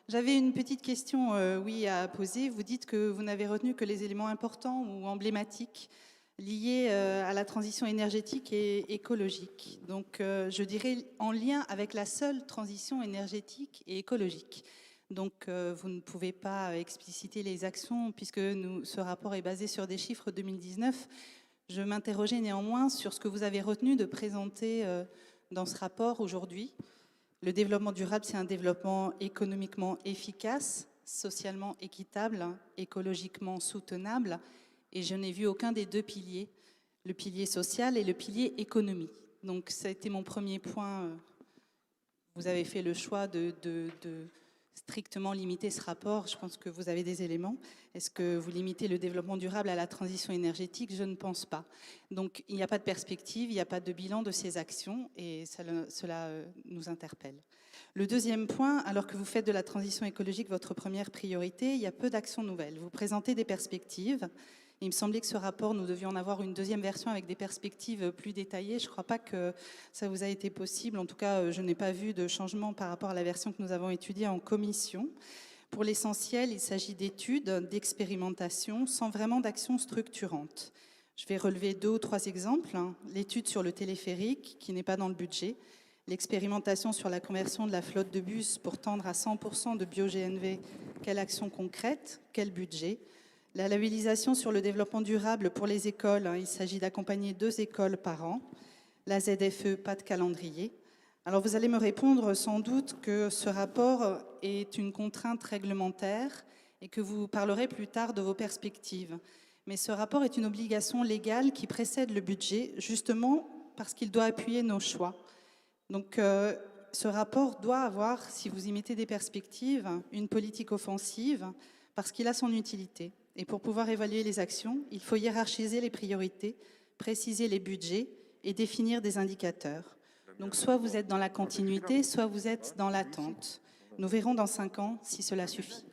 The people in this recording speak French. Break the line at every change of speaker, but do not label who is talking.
J'avais une petite question, oui, à poser. Vous dites que vous n'avez retenu que les éléments importants ou emblématiques liés à la transition énergétique et écologique. Donc, je dirais en lien avec la seule transition énergétique et écologique. Donc, vous ne pouvez pas expliciter les actions puisque ce rapport est basé sur des chiffres 2019. Je m'interrogeais néanmoins sur ce que vous avez retenu de présenter dans ce rapport aujourd'hui. Le développement durable, c'est un développement économiquement efficace, socialement équitable, écologiquement soutenable, et je n'ai vu aucun des deux piliers, le pilier social et le pilier économie. Donc ça a été mon premier point. Vous avez fait le choix de strictement limiter ce rapport. Je pense que vous avez des éléments. Est-ce que vous limitez le développement durable à la transition énergétique? Je ne pense pas. Donc il n'y a pas de perspective, il n'y a pas de bilan de ces actions et cela nous interpelle. Le deuxième point, alors que vous faites de la transition écologique votre première priorité, il y a peu d'actions nouvelles. Vous présentez des perspectives. Il me semblait que ce rapport, nous devions en avoir une deuxième version avec des perspectives plus détaillées. Je ne crois pas que ça vous a été possible. En tout cas, je n'ai pas vu de changement par rapport à la version que nous avons étudiée en commission. Pour l'essentiel, il s'agit d'études, d'expérimentations, sans vraiment d'action structurante. Je vais relever 2 ou 3 exemples. L'étude sur le téléphérique, qui n'est pas dans le budget. L'expérimentation sur la conversion de la flotte de bus pour tendre à 100% de bio-GNV. Quelle action concrète? Quel budget? La labellisation sur le développement durable pour les écoles, il s'agit d'accompagner 2 écoles par an. La ZFE, pas de calendrier. Alors vous allez me répondre sans doute que ce rapport est une contrainte réglementaire et que vous parlerez plus tard de vos perspectives. Mais ce rapport est une obligation légale qui précède le budget, justement parce qu'il doit appuyer nos choix. Donc ce rapport doit avoir, si vous y mettez des perspectives, une politique offensive parce qu'il a son utilité. Et pour pouvoir évaluer les actions, il faut hiérarchiser les priorités, préciser les budgets et définir des indicateurs. Donc soit vous êtes dans la continuité, soit vous êtes dans l'attente. Nous verrons dans 5 ans si cela suffit.